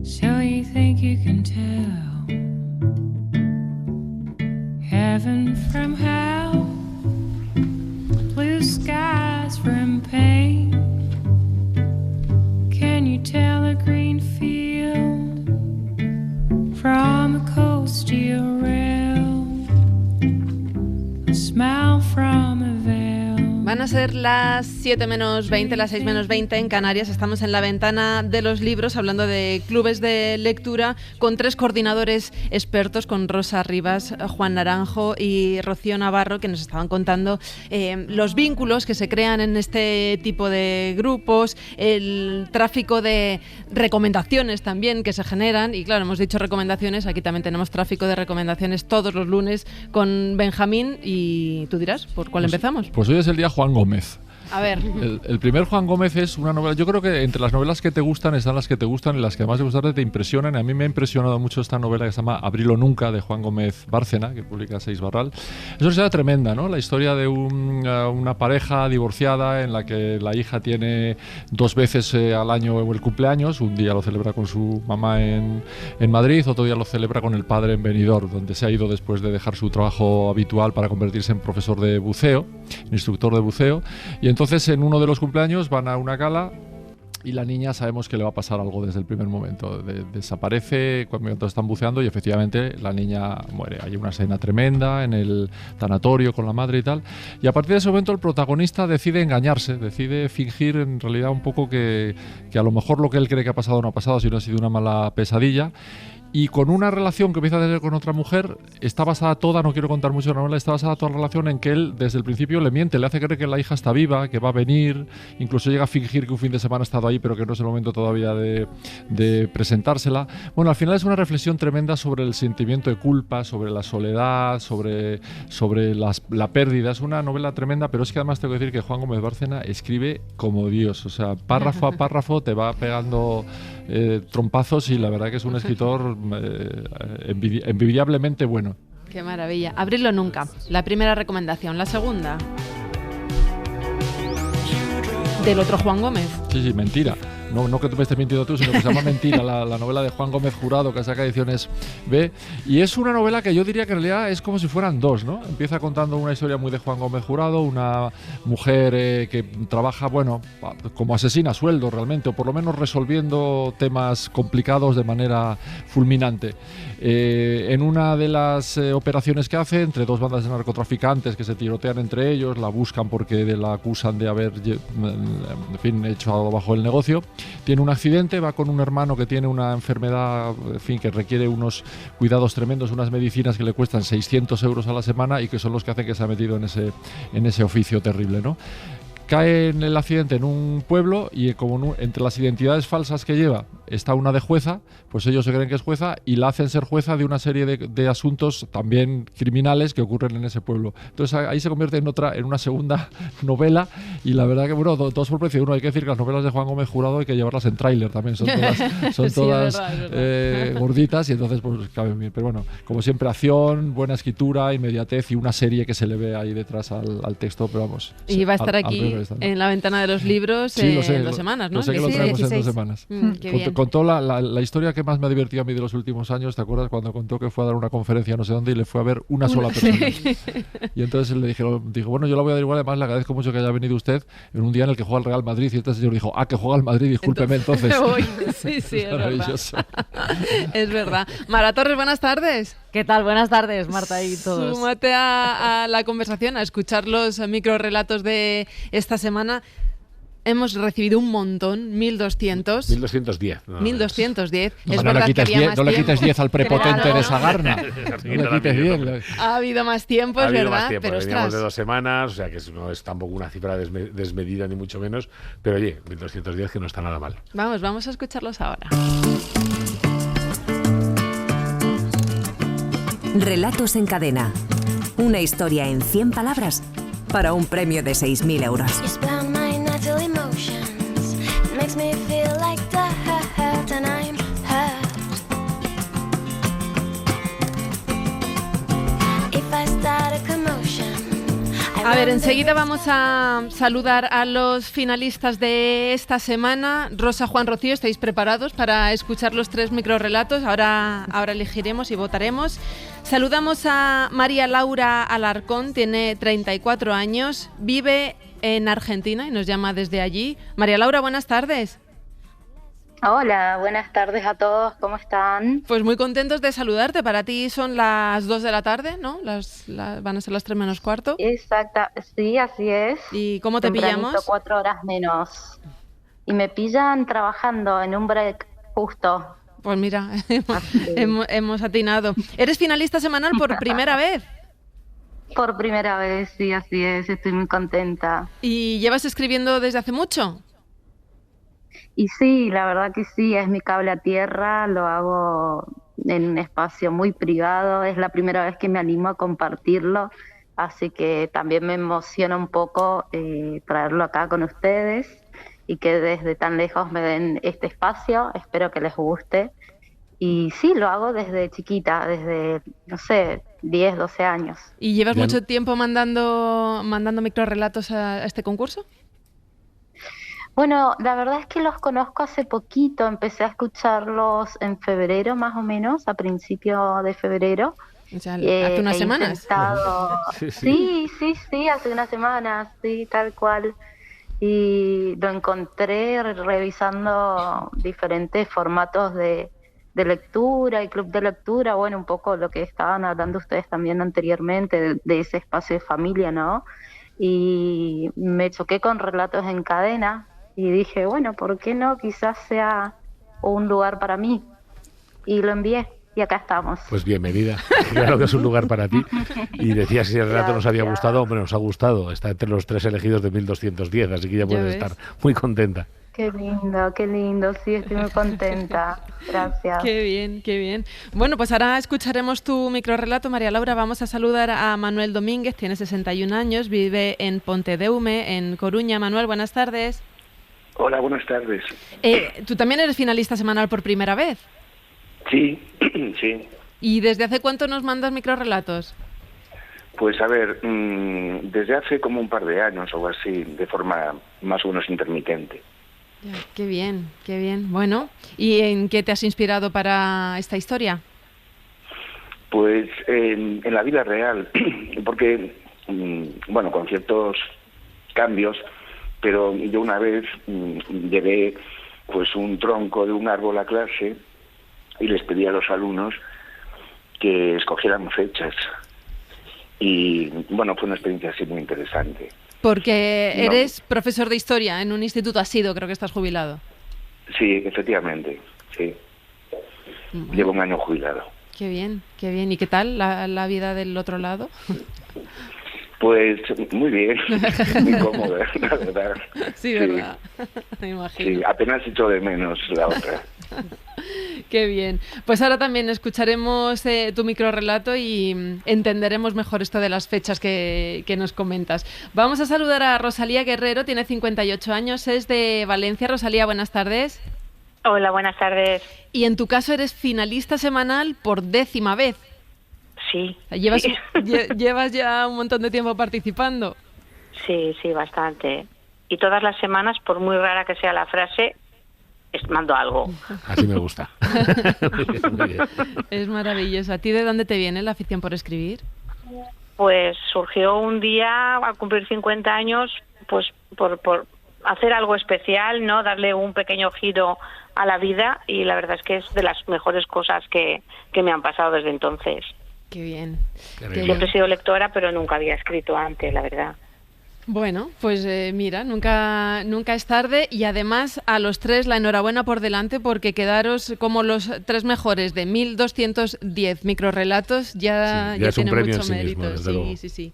[SPEAKER 11] So you think you can tell heaven from hell, blue skies from pain. Can you tell a green field from a cold steel rail, a smile from a veil?
[SPEAKER 4] Van a ser las 7 menos 20, las 6 menos 20 en Canarias. Estamos en la ventana de los libros hablando de clubes de lectura con 3 coordinadores expertos, con Rosa Rivas, Juan Naranjo y Rocío Navarro, que nos estaban contando los vínculos que se crean en este tipo de grupos, el tráfico de recomendaciones también que se generan. Y claro, hemos dicho recomendaciones, aquí también tenemos tráfico de recomendaciones todos los lunes con Benjamín. Y tú dirás, ¿por cuál empezamos?
[SPEAKER 5] Pues hoy es el día Juan Gómez.
[SPEAKER 4] A ver.
[SPEAKER 5] El primer Juan Gómez es una novela. Yo creo que entre las novelas que te gustan están las que te gustan y las que además de gustarte te impresionan. A mí me ha impresionado mucho esta novela que se llama Abril o Nunca, de Juan Gómez Bárcena, que publica Seis Barral. Es una historia tremenda, ¿no? La historia de una pareja divorciada en la que la hija tiene 2 veces al año el cumpleaños. Un día lo celebra con su mamá en Madrid, otro día lo celebra con el padre en Benidorm, donde se ha ido después de dejar su trabajo habitual para convertirse en profesor de buceo, instructor de buceo. Y entonces en uno de los cumpleaños van a una gala y la niña sabemos que le va a pasar algo desde el primer momento. Desaparece cuando están buceando y efectivamente la niña muere. Hay una escena tremenda en el tanatorio con la madre y tal. Y a partir de ese momento el protagonista decide engañarse, decide fingir en realidad un poco que a lo mejor lo que él cree que ha pasado no ha pasado, sino ha sido una mala pesadilla. Y con una relación que empieza a tener con otra mujer, está basada toda, no quiero contar mucho la novela, está basada toda la relación en que él desde el principio le miente, le hace creer que la hija está viva, que va a venir, incluso llega a fingir que un fin de semana ha estado ahí, pero que no es el momento todavía de presentársela. Bueno, al final es una reflexión tremenda sobre el sentimiento de culpa, sobre la soledad, sobre la pérdida. Es una novela tremenda, pero es que además tengo que decir que Juan Gómez Bárcena escribe como Dios, o sea, párrafo a párrafo te va pegando trompazos y la verdad que es un escritor envidiablemente bueno.
[SPEAKER 4] Qué maravilla. Abrirlo nunca. La primera recomendación. La segunda. Del otro Juan Gómez.
[SPEAKER 5] Sí, mentira. No que tú me estés mintiendo tú, sino que se llama Mentira, la novela de Juan Gómez Jurado, que saca Ediciones B. Y es una novela que yo diría que en realidad es como si fueran dos, ¿no? Empieza contando una historia muy de Juan Gómez Jurado, una mujer que trabaja, bueno, como asesina a sueldo realmente, o por lo menos resolviendo temas complicados de manera fulminante. En una de las operaciones que hace, entre dos bandas de narcotraficantes que se tirotean entre ellos, la buscan porque la acusan de haber, en fin, hecho abajo el negocio. Tiene un accidente, va con un hermano que tiene una enfermedad, en fin, que requiere unos cuidados tremendos, unas medicinas que le cuestan 600 euros a la semana y que son los que hacen que se ha metido en ese oficio terrible, ¿no? Cae en el accidente en un pueblo y como entre las identidades falsas que lleva está una de jueza, pues ellos se creen que es jueza y la hacen ser jueza de una serie de asuntos también criminales que ocurren en ese pueblo. Entonces ahí se convierte en una segunda novela y la verdad que, bueno, dos por precio. Uno, hay que decir que las novelas de Juan Gómez Jurado hay que llevarlas en tráiler también, son todas es verdad. Gorditas y entonces pues caben bien. Pero bueno, como siempre, acción, buena escritura, inmediatez y una serie que se le ve ahí detrás al texto, pero vamos.
[SPEAKER 4] Y va a estar aquí en la ventana de los libros en 2 semanas, ¿no?
[SPEAKER 5] Lo sé que lo traemos en 2 semanas.
[SPEAKER 4] Qué bien.
[SPEAKER 5] Contó la historia que más me ha divertido a mí de los últimos años. ¿Te acuerdas cuando contó que fue a dar una conferencia no sé dónde y le fue a ver una sola persona? Sí. Y entonces le dijo, bueno, yo la voy a dar igual, además le agradezco mucho que haya venido usted en un día en el que juega el Real Madrid. Y este señor dijo, que juega el Madrid, discúlpeme entonces.
[SPEAKER 4] Sí, es maravilloso. Es verdad. Mara Torres, buenas tardes.
[SPEAKER 12] ¿Qué tal? Buenas tardes, Marta y todos.
[SPEAKER 4] Súmate a la conversación, a escuchar los microrelatos de esta semana. Hemos recibido un montón, 1200.
[SPEAKER 7] 1210.
[SPEAKER 4] 1210.
[SPEAKER 5] Es verdad que había más tiempo. No le quites 10 al prepotente de Sagarna.
[SPEAKER 7] No le quites 10.
[SPEAKER 4] Ha habido más tiempo, es verdad.
[SPEAKER 7] Más tiempo.
[SPEAKER 4] Pero
[SPEAKER 7] veníamos de 2 semanas, o sea que no es tampoco una cifra desmedida ni mucho menos. Pero oye, 1210 que no está nada mal.
[SPEAKER 4] Vamos a escucharlos ahora.
[SPEAKER 1] Relatos en cadena. Una historia en 100 palabras para un premio de 6.000 euros.
[SPEAKER 4] A ver, enseguida vamos a saludar a los finalistas de esta semana. Rosa, Juan, Rocío, ¿estáis preparados para escuchar los 3 microrelatos? Ahora elegiremos y votaremos. Saludamos a María Laura Alarcón, tiene 34 años, vive en Argentina y nos llama desde allí. María Laura, buenas tardes.
[SPEAKER 13] Hola, buenas tardes a todos, ¿cómo están?
[SPEAKER 4] Pues muy contentos de saludarte. Para ti son las 2 de la tarde, ¿no? Van a ser las 3 menos cuarto.
[SPEAKER 13] Exacto, sí, así es.
[SPEAKER 4] ¿Y cómo te pillamos?
[SPEAKER 13] 4 horas menos. Y me pillan trabajando en un break justo.
[SPEAKER 4] Pues mira, hemos atinado. ¿Eres finalista semanal por primera vez?
[SPEAKER 13] Por primera vez, sí, así es. Estoy muy contenta.
[SPEAKER 4] ¿Y llevas escribiendo desde hace mucho?
[SPEAKER 13] Y sí, la verdad que sí, es mi cable a tierra, lo hago en un espacio muy privado, es la primera vez que me animo a compartirlo, así que también me emociona un poco traerlo acá con ustedes y que desde tan lejos me den este espacio, espero que les guste. Y sí, lo hago desde chiquita, desde, no sé, 10, 12 años.
[SPEAKER 4] ¿Y llevas mucho tiempo mandando microrelatos a este concurso?
[SPEAKER 13] Bueno, la verdad es que los conozco hace poquito, empecé a escucharlos en febrero más o menos, a principio de febrero.
[SPEAKER 4] O sea, ¿hace unas semanas?
[SPEAKER 13] Sí, hace unas semanas, sí, tal cual. y lo encontré revisando diferentes formatos de lectura y club de lectura, bueno, un poco lo que estaban hablando ustedes también anteriormente, de ese espacio de familia, ¿no? Y me choqué con Relatos en Cadena y dije, bueno, ¿por qué no? Quizás sea un lugar para mí. Y lo envié y acá estamos.
[SPEAKER 7] Pues bienvenida, claro que es un lugar para ti. Y decías si el relato nos había gustado, hombre, nos ha gustado, está entre los 3 elegidos de 1210, así que ya puedes estar muy contenta.
[SPEAKER 13] Qué lindo, sí, estoy muy contenta. Gracias.
[SPEAKER 4] Qué bien, qué bien. Bueno, pues ahora escucharemos tu microrrelato, María Laura. Vamos a saludar a Manuel Domínguez, tiene 61 años, vive en Pontedeume, en Coruña. Manuel, buenas tardes.
[SPEAKER 14] Hola, buenas tardes.
[SPEAKER 4] ¿Tú también eres finalista semanal por primera vez?
[SPEAKER 14] Sí, sí.
[SPEAKER 4] ¿Y desde hace cuánto nos mandas microrrelatos?
[SPEAKER 14] Pues a ver, desde hace como un par de años o así, de forma más o menos intermitente.
[SPEAKER 4] Qué bien, qué bien. Bueno, ¿y en qué te has inspirado para esta historia?
[SPEAKER 14] Pues en la vida real, porque, bueno, con ciertos cambios, pero yo una vez llevé pues un tronco de un árbol a clase y les pedí a los alumnos que escogieran fechas. Y bueno, fue una experiencia así muy interesante.
[SPEAKER 4] Porque eres profesor de historia en un instituto, has sido, creo que estás jubilado.
[SPEAKER 14] Sí, efectivamente, sí. Bueno. Llevo un año jubilado.
[SPEAKER 4] Qué bien, qué bien. ¿Y qué tal la vida del otro lado?
[SPEAKER 14] Pues muy bien, muy cómoda, la verdad.
[SPEAKER 4] Sí, ¿verdad? Me imagino.
[SPEAKER 14] Sí, apenas echo de menos la otra.
[SPEAKER 4] Qué bien. Pues ahora también escucharemos tu microrrelato y entenderemos mejor esto de las fechas que nos comentas. Vamos a saludar a Rosalía Guerrero, tiene 58 años, es de Valencia. Rosalía, buenas tardes.
[SPEAKER 15] Hola, buenas tardes.
[SPEAKER 4] Y en tu caso eres finalista semanal por 10ª vez.
[SPEAKER 15] Sí.
[SPEAKER 4] ¿Llevas ya un montón de tiempo participando?
[SPEAKER 15] Sí, bastante. Y todas las semanas, por muy rara que sea la frase, mando algo.
[SPEAKER 7] Así me gusta.
[SPEAKER 4] Muy bien. Es maravilloso. ¿A ti de dónde te viene la afición por escribir?
[SPEAKER 15] Pues surgió un día, al cumplir 50 años, pues por hacer algo especial, ¿no? Darle un pequeño giro a la vida, y la verdad es que es de las mejores cosas que me han pasado desde entonces.
[SPEAKER 4] Qué bien.
[SPEAKER 15] Siempre he sido lectora, pero nunca había escrito antes, la verdad.
[SPEAKER 4] Bueno, pues mira, nunca es tarde, y además a los tres la enhorabuena por delante, porque quedaros como los 3 mejores de 1210 microrrelatos ya tiene mucho mérito. Sí.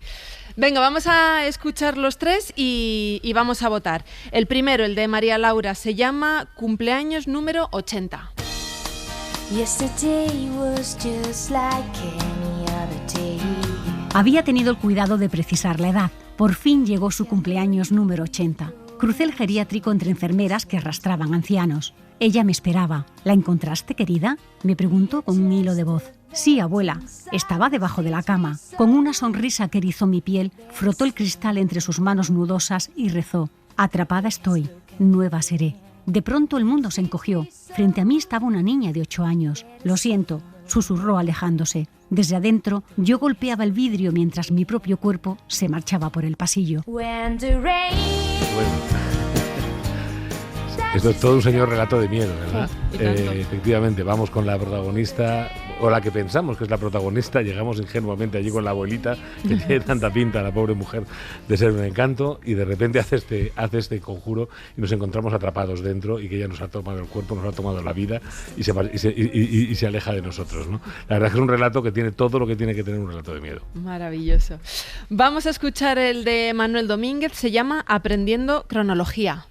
[SPEAKER 4] Venga, vamos a escuchar los 3 y vamos a votar. El primero, el de María Laura, se llama Cumpleaños número 80.
[SPEAKER 16] Había tenido el cuidado de precisar la edad. Por fin llegó su cumpleaños número 80. Crucé el geriátrico entre enfermeras que arrastraban ancianos. Ella me esperaba. ¿La encontraste, querida?, me preguntó con un hilo de voz. Sí, abuela. Estaba debajo de la cama. Con una sonrisa que erizó mi piel, frotó el cristal entre sus manos nudosas y rezó. Atrapada estoy, nueva seré. De pronto el mundo se encogió. Frente a mí estaba una niña de 8 años. Lo siento, susurró alejándose. Desde adentro, yo golpeaba el vidrio mientras mi propio cuerpo se marchaba por el pasillo.
[SPEAKER 7] Bueno. Esto es todo un señor relato de miedo, ¿verdad? Efectivamente, vamos con la protagonista, o la que pensamos que es la protagonista. Llegamos ingenuamente allí con la abuelita, que tiene tanta pinta, la pobre mujer, de ser un encanto, y de repente hace este conjuro y nos encontramos atrapados dentro, y que ella nos ha tomado el cuerpo, nos ha tomado la vida y se aleja de nosotros, ¿no? La verdad es que es un relato que tiene todo lo que tiene que tener un relato de miedo.
[SPEAKER 4] Maravilloso. Vamos a escuchar el de Manuel Domínguez, se llama Aprendiendo cronología.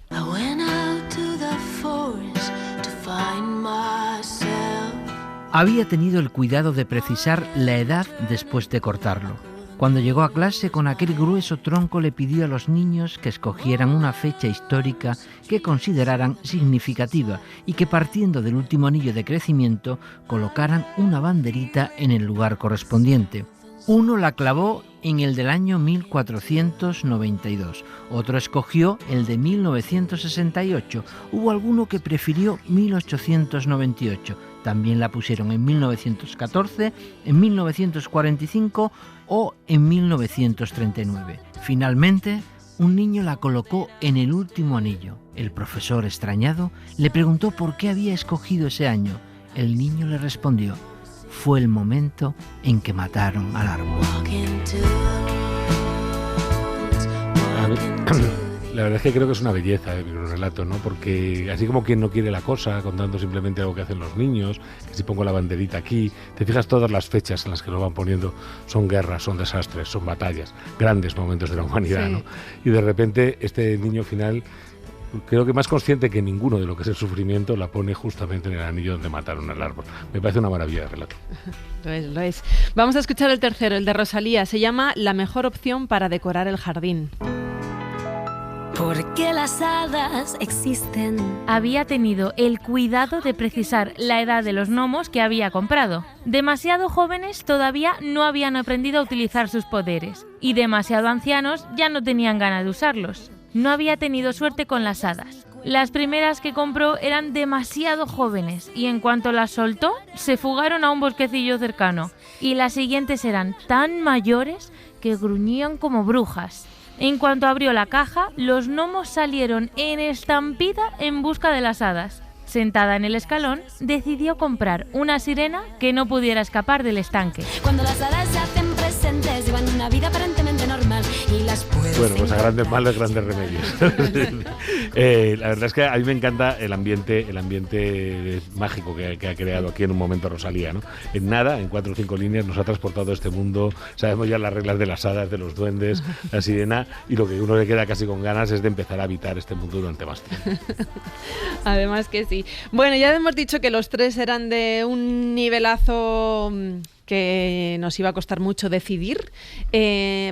[SPEAKER 17] Había tenido el cuidado de precisar la edad después de cortarlo. Cuando llegó a clase con aquel grueso tronco, le pidió a los niños que escogieran una fecha histórica que consideraran significativa y que, partiendo del último anillo de crecimiento, colocaran una banderita en el lugar correspondiente. Uno la clavó en el del año 1492, otro escogió el de 1968, hubo alguno que prefirió 1898, también la pusieron en 1914, en 1945 o en 1939. Finalmente, un niño la colocó en el último anillo. El profesor, extrañado, le preguntó por qué había escogido ese año. El niño le respondió: fue el momento en que mataron al árbol.
[SPEAKER 7] La verdad es que creo que es una belleza el microrrelato, ¿no? Porque así como quien no quiere la cosa, contando simplemente algo que hacen los niños, que si pongo la banderita aquí, te fijas todas las fechas en las que lo van poniendo, son guerras, son desastres, son batallas, grandes momentos de la humanidad, ¿no? Y de repente este niño final, creo que más consciente que ninguno de lo que es el sufrimiento, la pone justamente en el anillo donde mataron al árbol. Me parece una maravilla de relato.
[SPEAKER 4] Lo es. Vamos a escuchar el tercero, el de Rosalía. Se llama La mejor opción para decorar el jardín.
[SPEAKER 18] Porque las hadas existen. Había tenido el cuidado de precisar la edad de los gnomos que había comprado. Demasiado jóvenes todavía no habían aprendido a utilizar sus poderes, y demasiado ancianos ya no tenían ganas de usarlos. No había tenido suerte con las hadas. Las primeras que compró eran demasiado jóvenes y en cuanto las soltó, se fugaron a un bosquecillo cercano. Y las siguientes eran tan mayores que gruñían como brujas. En cuanto abrió la caja, los gnomos salieron en estampida en busca de las hadas. Sentada en el escalón, decidió comprar una sirena que no pudiera escapar del estanque. Cuando las hadas se hacen presentes, llevan una vida aparentemente normal y las puedes...
[SPEAKER 7] Bueno, pues a grandes males, grandes remedios. La verdad es que a mí me encanta el ambiente mágico que ha creado aquí en un momento Rosalía, ¿no? En nada, en 4 o 5 líneas, nos ha transportado a este mundo. Sabemos ya las reglas de las hadas, de los duendes, la sirena, y lo que uno le queda casi con ganas es de empezar a habitar este mundo durante más tiempo.
[SPEAKER 4] Además que sí. Bueno, ya hemos dicho que los tres eran de un nivelazo que nos iba a costar mucho decidir.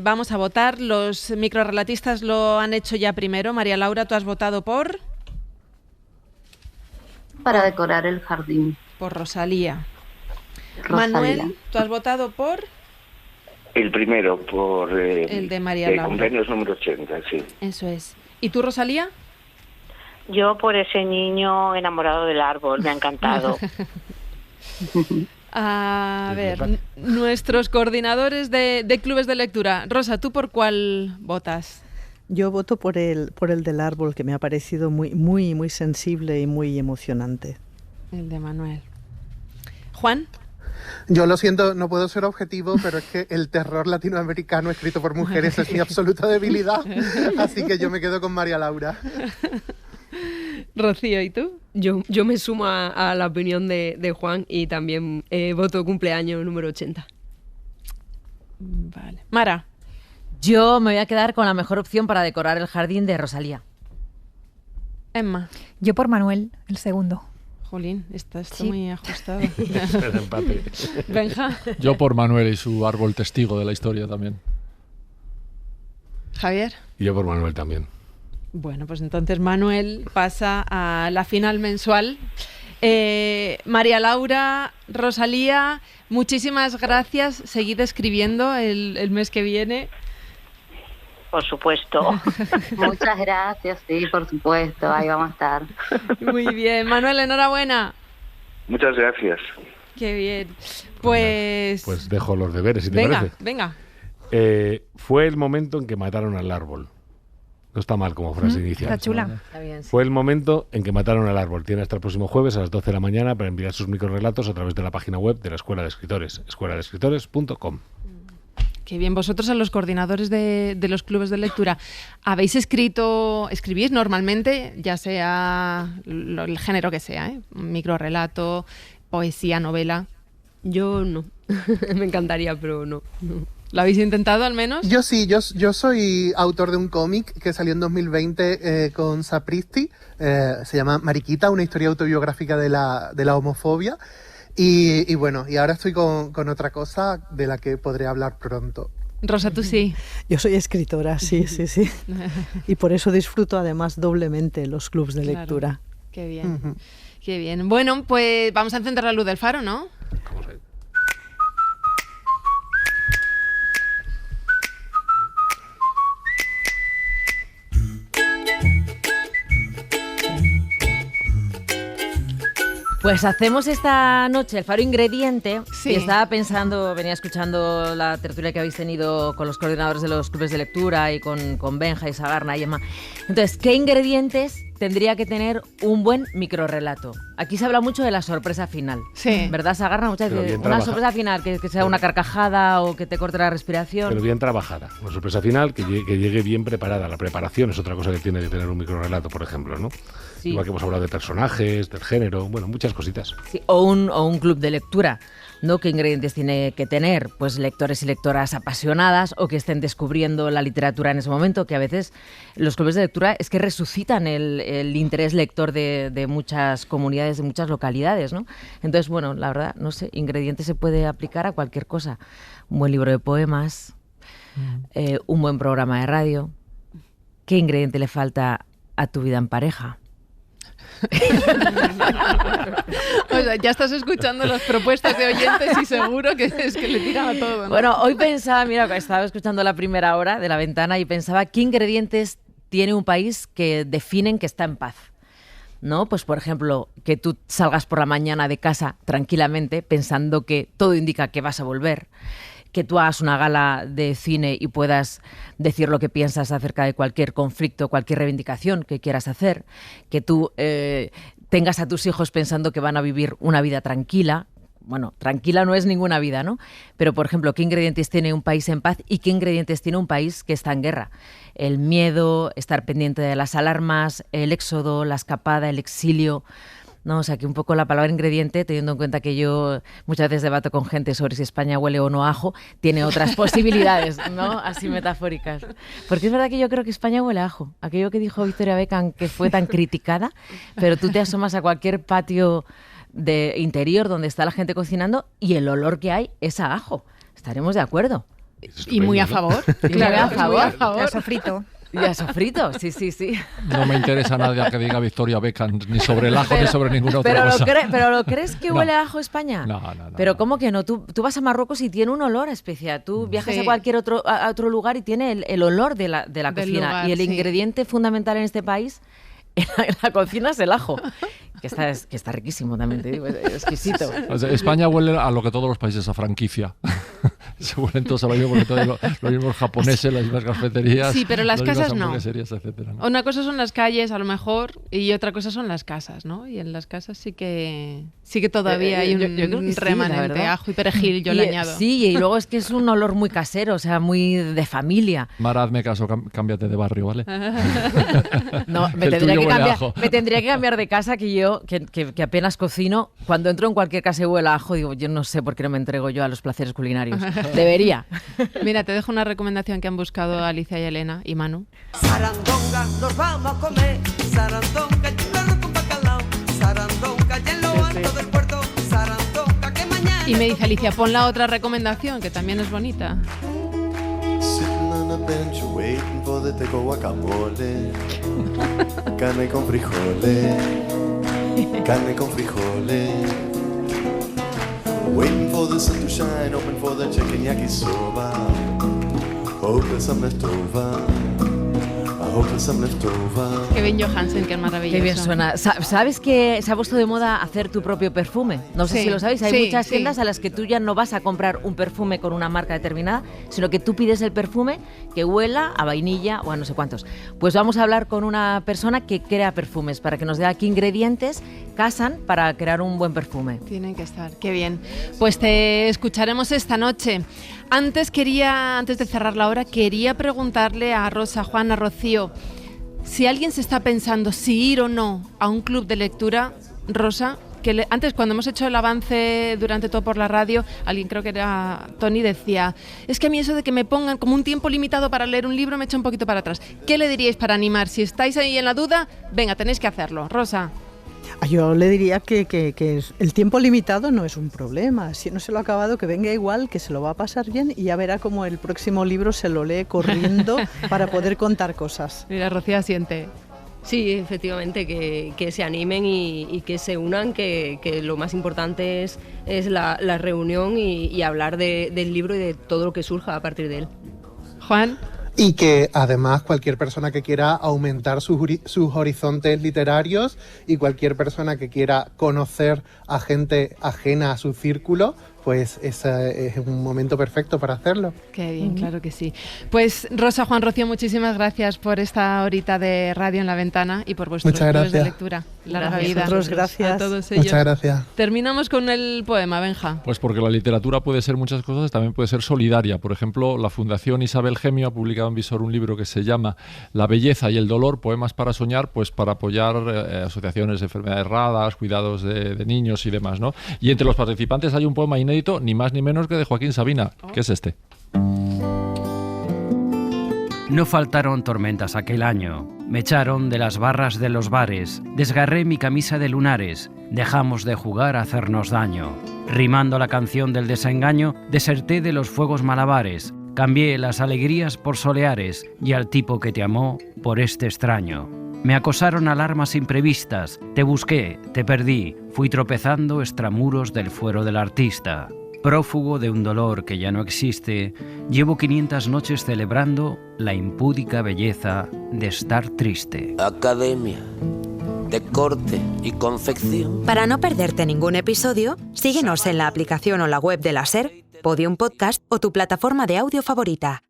[SPEAKER 4] Vamos a votar. Los microrrelatistas lo han hecho ya primero. María Laura, ¿tú has votado por?
[SPEAKER 13] Para decorar el jardín.
[SPEAKER 4] Por Rosalía. Manuel, ¿tú has votado por?
[SPEAKER 14] El primero, por
[SPEAKER 4] el de María Laura.
[SPEAKER 14] El cumpleaños número 80, sí.
[SPEAKER 4] Eso es. ¿Y tú, Rosalía?
[SPEAKER 15] Yo por ese niño enamorado del árbol, me ha encantado.
[SPEAKER 4] A ver, nuestros coordinadores de clubes de lectura. Rosa, ¿tú por cuál votas?
[SPEAKER 8] Yo voto por el del árbol, que me ha parecido muy sensible y muy emocionante.
[SPEAKER 4] El de Manuel. ¿Juan?
[SPEAKER 9] Yo lo siento, no puedo ser objetivo, pero es que el terror latinoamericano escrito por mujeres es mi absoluta debilidad, así que yo me quedo con María Laura.
[SPEAKER 4] Rocío, ¿y tú?
[SPEAKER 10] Yo me sumo a la opinión de Juan y también voto cumpleaños número 80.
[SPEAKER 4] Vale. Mara.
[SPEAKER 12] Yo me voy a quedar con la mejor opción para decorar el jardín de Rosalía.
[SPEAKER 4] Emma.
[SPEAKER 6] Yo por Manuel, el segundo.
[SPEAKER 4] Jolín, está
[SPEAKER 6] Sí.
[SPEAKER 4] muy ajustado.
[SPEAKER 7] El empate.
[SPEAKER 4] Benja.
[SPEAKER 5] Yo por Manuel y su árbol testigo de la historia también.
[SPEAKER 4] Javier.
[SPEAKER 7] Y yo por Manuel también.
[SPEAKER 4] Bueno, pues entonces Manuel pasa a la final mensual. María Laura, Rosalía, muchísimas gracias. Seguid escribiendo el mes que viene.
[SPEAKER 15] Por supuesto.
[SPEAKER 13] Muchas gracias, sí, por supuesto, ahí vamos a estar.
[SPEAKER 4] Muy bien. Manuel, enhorabuena.
[SPEAKER 14] Muchas gracias.
[SPEAKER 4] Qué bien. Pues
[SPEAKER 7] dejo los deberes, si te
[SPEAKER 4] venga,
[SPEAKER 7] parece.
[SPEAKER 4] venga.
[SPEAKER 7] Fue el momento en que mataron al árbol. No está mal como frase inicial.
[SPEAKER 6] Está chula.
[SPEAKER 12] Está bien, sí.
[SPEAKER 7] Fue el momento en que mataron al árbol. Tiene hasta el próximo jueves a las 12 de la mañana para enviar sus microrrelatos a través de la página web de la Escuela de Escritores, escueladeescritores.com.
[SPEAKER 4] Qué bien. Vosotros, a los coordinadores de los clubes de lectura, escribís normalmente, ya sea el género que sea, microrrelato, poesía, novela?
[SPEAKER 10] Yo no. Me encantaría, pero no.
[SPEAKER 4] ¿Lo habéis intentado al menos?
[SPEAKER 9] Yo sí, yo soy autor de un cómic que salió en 2020 con Sapristi, se llama Mariquita, una historia autobiográfica de la homofobia. Y bueno, y ahora estoy con otra cosa de la que podré hablar pronto.
[SPEAKER 4] Rosa, tú sí.
[SPEAKER 8] Yo soy escritora, sí. Y por eso disfruto además doblemente los clubes de lectura.
[SPEAKER 4] Qué bien, qué bien. Bueno, pues vamos a encender la luz del faro, ¿no?
[SPEAKER 7] Vamos a ver.
[SPEAKER 12] Pues hacemos esta noche el Faro Ingrediente.
[SPEAKER 4] Sí.
[SPEAKER 12] Y estaba pensando, venía escuchando la tertulia que habéis tenido con los coordinadores de los clubes de lectura y con Benja y Sagarna y Emma. Entonces, ¿qué ingredientes tendría que tener un buen microrrelato? Aquí se habla mucho de la sorpresa final.
[SPEAKER 4] Sí.
[SPEAKER 12] ¿Verdad, Sagarna? Muchas veces una sorpresa final, que sea una carcajada o que te corte la respiración.
[SPEAKER 7] Pero bien trabajada. Una sorpresa final que llegue bien preparada. La preparación es otra cosa que tiene que tener un microrelato, por ejemplo, ¿no? Sí. Igual que hemos hablado de personajes, del género, bueno, muchas cositas.
[SPEAKER 12] Sí, o un club de lectura, ¿no? ¿Qué ingredientes tiene que tener? Pues lectores y lectoras apasionadas o que estén descubriendo la literatura en ese momento, que a veces los clubes de lectura es que resucitan el interés lector de muchas comunidades, de muchas localidades, ¿no? Entonces, bueno, la verdad, no sé, ingredientes se puede aplicar a cualquier cosa. Un buen libro de poemas, un buen programa de radio. ¿Qué ingrediente le falta a tu vida en pareja?
[SPEAKER 4] O sea, ya estás escuchando las propuestas de oyentes y seguro que es que le tiran a todo, ¿no?
[SPEAKER 12] Bueno, hoy pensaba, mira, estaba escuchando la primera hora de La Ventana y pensaba qué ingredientes tiene un país que definen que está en paz, ¿no? Pues, por ejemplo, que tú salgas por la mañana de casa tranquilamente pensando que todo indica que vas a volver, que tú hagas una gala de cine y puedas decir lo que piensas acerca de cualquier conflicto, cualquier reivindicación que quieras hacer, que tú tengas a tus hijos pensando que van a vivir una vida tranquila. Bueno, tranquila no es ninguna vida, ¿no? Pero, por ejemplo, ¿qué ingredientes tiene un país en paz y qué ingredientes tiene un país que está en guerra? El miedo, estar pendiente de las alarmas, el éxodo, la escapada, el exilio... No, o sea, que un poco la palabra ingrediente, teniendo en cuenta que yo muchas veces debato con gente sobre si España huele o no a ajo, tiene otras posibilidades, ¿no? Así metafóricas. Porque es verdad que yo creo que España huele a ajo. Aquello que dijo Victoria Beckham, que fue tan criticada, pero tú te asomas a cualquier patio de interior donde está la gente cocinando y el olor que hay es a ajo. Estaremos de acuerdo.
[SPEAKER 4] Y muy a favor.
[SPEAKER 12] Claro, a favor.
[SPEAKER 6] Muy a favor. Sofrito.
[SPEAKER 12] Ya sofrito, sí.
[SPEAKER 5] No me interesa nada que diga Victoria Beckham, ni sobre el ajo ni sobre ninguna otra cosa.
[SPEAKER 12] ¿Pero lo crees que huele a ajo España?
[SPEAKER 5] No.
[SPEAKER 12] Pero ¿cómo que no? Tú vas a Marruecos y tiene un olor especial. Tú viajas a cualquier otro lugar y tiene el olor de la cocina.
[SPEAKER 4] Lugar,
[SPEAKER 12] y el ingrediente fundamental en este país en la cocina es el ajo. Que está riquísimo también, te digo, es exquisito.
[SPEAKER 5] O sea, España huele a lo que todos los países, a franquicia. Se huelen todos a lo mismo que todos los mismos japoneses, las mismas cafeterías.
[SPEAKER 4] Sí, pero las casas no.
[SPEAKER 5] Etcétera, ¿no?
[SPEAKER 4] Una cosa son las calles, a lo mejor, y otra cosa son las casas, ¿no? Y en las casas sí que todavía hay un remanente de ajo y perejil, yo le añado.
[SPEAKER 12] Sí, y luego es que es un olor muy casero, o sea, muy de familia.
[SPEAKER 5] Mara, hazme caso, cámbiate de barrio, ¿vale?
[SPEAKER 12] No, me tendría que cambiar de casa, que yo, que apenas cocino, cuando entro en cualquier casa y huele a ajo, digo, yo no sé por qué no me entrego yo a los placeres culinarios. Debería.
[SPEAKER 4] Mira, te dejo una recomendación que han buscado Alicia y Elena y Manu.
[SPEAKER 19] Sarandonga, nos vamos a comer. Sarandonga, chulado con bacalao. Sarandonga, y en lo alto del puerto. Sarandonga, que mañana...
[SPEAKER 4] Y me dice Alicia, pon la otra recomendación, que también es bonita.
[SPEAKER 20] Sitting on a bench waiting for the teco guacamole. Carne con frijoles. Carne con frijoles. Waiting for the sun to shine, open for the chicken yakisoba. Hope there's some left over. I hope there's some left over.
[SPEAKER 4] Kevin Johansen, que es maravilloso.
[SPEAKER 12] Qué bien suena. ¿Sabes que se ha puesto de moda hacer tu propio perfume? No sé si lo sabéis. Hay muchas tiendas a las que tú ya no vas a comprar un perfume con una marca determinada, sino que tú pides el perfume que huela a vainilla o a no sé cuántos. Pues vamos a hablar con una persona que crea perfumes para que nos diga qué ingredientes casan para crear un buen perfume.
[SPEAKER 4] Tienen que estar, qué bien. Pues te escucharemos esta noche. Antes de cerrar la hora, quería preguntarle a Rosa, Juan, a Rocío, si alguien se está pensando si ir o no a un club de lectura, Rosa, antes cuando hemos hecho el avance durante todo por la radio, alguien, creo que era Tony, decía, es que a mí eso de que me pongan como un tiempo limitado para leer un libro me echa un poquito para atrás. ¿Qué le diríais para animar? Si estáis ahí en la duda, venga, tenéis que hacerlo. Rosa.
[SPEAKER 8] Yo le diría que el tiempo limitado no es un problema. Si no se lo ha acabado, que venga igual, que se lo va a pasar bien y ya verá cómo el próximo libro se lo lee corriendo para poder contar cosas.
[SPEAKER 4] Mira, Rocío asiente.
[SPEAKER 10] Sí, efectivamente, que se animen y que se unan, que lo más importante es la reunión y hablar del libro y de todo lo que surja a partir de él.
[SPEAKER 4] Juan.
[SPEAKER 9] y que además cualquier persona que quiera aumentar sus horizontes literarios y cualquier persona que quiera conocer a gente ajena a su círculo, pues ese es un momento perfecto para hacerlo.
[SPEAKER 4] Qué bien, claro que sí. Pues Rosa, Juan, Rocío, muchísimas gracias por esta horita de radio en La Ventana y por vuestros clubes de lectura. Larga vida.
[SPEAKER 8] Gracias
[SPEAKER 4] a todos ellos.
[SPEAKER 9] Muchas gracias.
[SPEAKER 4] Terminamos con el poema, Benja.
[SPEAKER 5] Pues porque la literatura puede ser muchas cosas, también puede ser solidaria. Por ejemplo, la Fundación Isabel Gemio ha publicado en Visor un libro que se llama La belleza y el dolor, poemas para soñar, pues para apoyar asociaciones de enfermedades raras, cuidados de niños y demás, ¿no? Y entre los participantes hay un poema inédito, ni más ni menos que de Joaquín Sabina, que es este.
[SPEAKER 17] No faltaron tormentas aquel año. Me echaron de las barras de los bares, desgarré mi camisa de lunares, dejamos de jugar a hacernos daño. Rimando la canción del desengaño, deserté de los fuegos malabares, cambié las alegrías por soleares y al tipo que te amó por este extraño. Me acosaron alarmas imprevistas, te busqué, te perdí, fui tropezando extramuros del fuero del artista. Prófugo de un dolor que ya no existe, llevo 500 noches celebrando la impúdica belleza de estar triste.
[SPEAKER 21] Academia de Corte y Confección.
[SPEAKER 1] Para no perderte ningún episodio, síguenos en la aplicación o la web de la SER, Podium Podcast o tu plataforma de audio favorita.